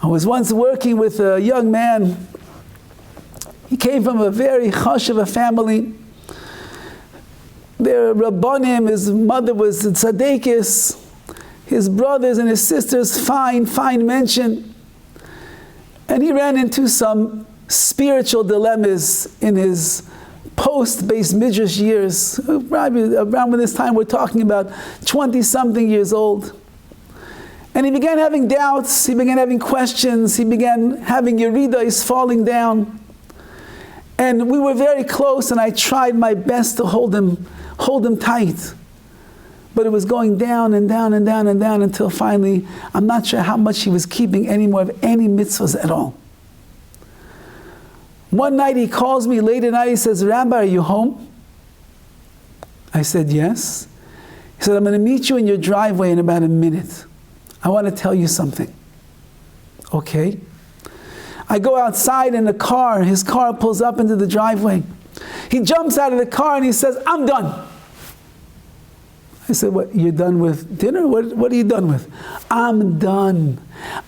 was once working with a young man. He came from a very chashuva family. Their rabbanim, his mother was tzadekis, his brothers and his sisters, fine mention. And he ran into some spiritual dilemmas in his post-based midrash years. Probably around this time we're talking about 20-something years old. And he began having doubts, he began having questions, he began having yeridas, falling down. And we were very close, and I tried my best to hold him tight. But it was going down and down and down and down until finally, I'm not sure how much he was keeping anymore of any mitzvahs at all. One night he calls me late at night, he says, Rabbi, are you home? I said, yes. He said, I'm going to meet you in your driveway in about a minute. I want to tell you something. Okay. I go outside in the car, his car pulls up into the driveway. He jumps out of the car and he says, I'm done. I said, what, you're done with dinner? What are you done with? I'm done.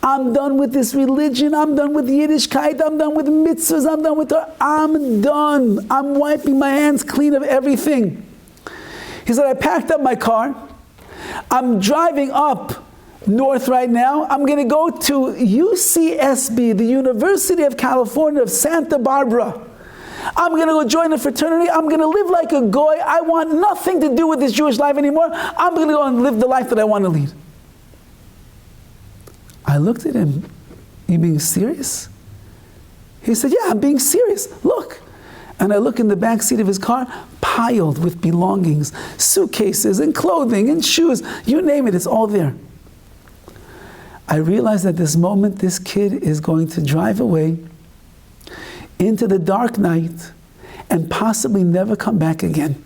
I'm done with this religion. I'm done with Yiddishkeit. I'm done with mitzvahs. I'm done with Torah. I'm done. I'm wiping my hands clean of everything. He said, I packed up my car. I'm driving up north right now. I'm going to go to UCSB, the University of California of Santa Barbara. I'm going to go join a fraternity. I'm going to live like a goy. I want nothing to do with this Jewish life anymore. I'm going to go and live the life that I want to lead. I looked at him. You being serious? He said, yeah, I'm being serious. Look. And I look in the back seat of his car, piled with belongings, suitcases and clothing and shoes. You name it, it's all there. I realized at this moment, this kid is going to drive away into the dark night and possibly never come back again.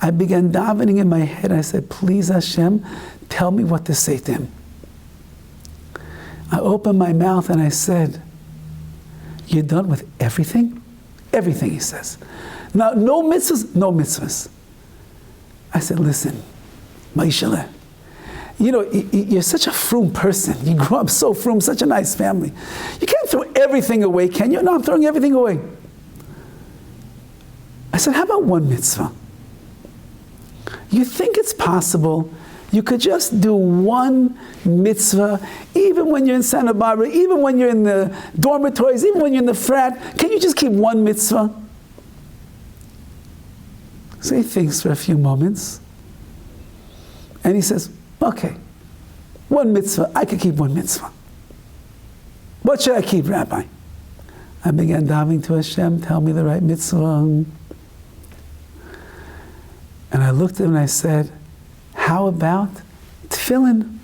I began davening in my head. I said, please Hashem, tell me what to say to him. I opened my mouth and I said, you're done with everything? Everything, he says. Now, no mitzvahs? No mitzvahs. I said, listen, Ma'ishaleh, you know, you're such a frum person. You grew up so frum, such a nice family. You can't throw everything away, can you? No, I'm throwing everything away. I said, how about one mitzvah? You think it's possible you could just do one mitzvah, even when you're in Santa Barbara, even when you're in the dormitories, even when you're in the frat? Can you just keep one mitzvah? So he thinks for a few moments. And he says, okay, one mitzvah, I could keep one mitzvah. What should I keep, Rabbi? I began davening to Hashem, tell me the right mitzvah. And I looked at him and I said, how about tefillin?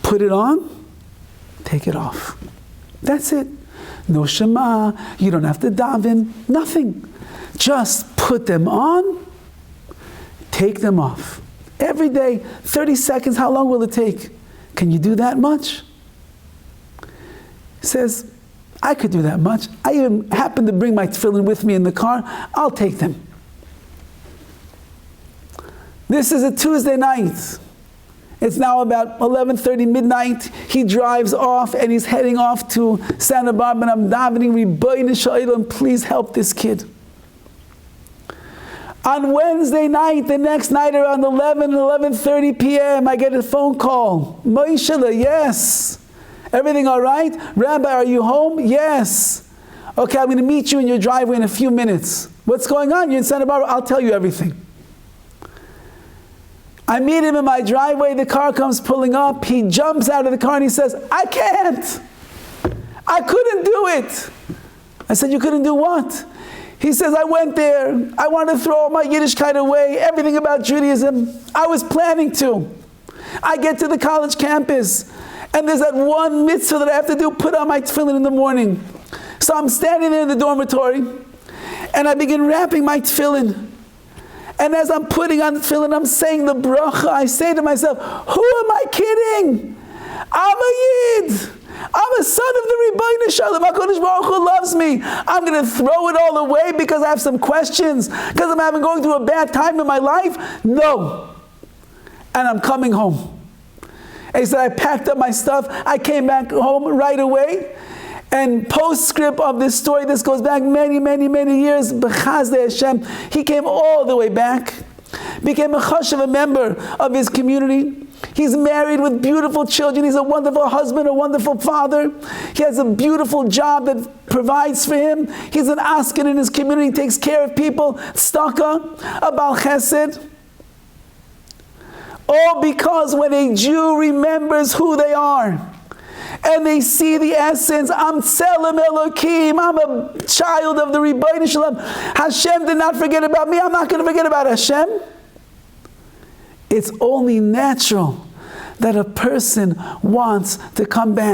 Put it on, take it off. That's it. No Shema, you don't have to daven, nothing. Just put them on, take them off. Every day, 30 seconds, how long will it take? Can you do that much? He says, I could do that much. I even happen to bring my tefillin with me in the car. I'll take them. This is a Tuesday night. It's now about 11:30 midnight. He drives off and he's heading off to Santa Barbara, and I'm davening, Ribono Shel Olam, please help this kid. On Wednesday night, the next night around 11:30 p.m., I get a phone call. Moishe, yes. Everything all right? Rabbi, are you home? Yes. Okay, I'm going to meet you in your driveway in a few minutes. What's going on? You're in Santa Barbara? I'll tell you everything. I meet him in my driveway. The car comes pulling up. He jumps out of the car and he says, I can't. I couldn't do it. I said, you couldn't do what? He says, I went there. I wanted to throw all my Yiddishkeit away, everything about Judaism. I was planning to. I get to the college campus, and there's that one mitzvah that I have to do, put on my tefillin in the morning. So I'm standing there in the dormitory, and I begin wrapping my tefillin. And as I'm putting on the tefillin, I'm saying the bracha. I say to myself, who am I kidding? I'm a Yid. I'm a son of the Ribono Shel Olam. HaKadosh Baruch Hu loves me. I'm going to throw it all away because I have some questions, because I'm having going through a bad time in my life? No. And I'm coming home. And he said, I packed up my stuff. I came back home right away. And postscript of this story, this goes back many, many, many years. B'chazdei Hashem, he came all the way back, became a chashuv, a member of his community. He's married with beautiful children. He's a wonderful husband, a wonderful father. He has a beautiful job that provides for him. He's an asken in his community, takes care of people. Tzedakah, a Baal Chesed. All because when a Jew remembers who they are, and they see the essence, I'm Tselem Elokim, I'm a child of the Ribono Shel Olam. Hashem did not forget about me, I'm not going to forget about Hashem. It's only natural that a person wants to come back.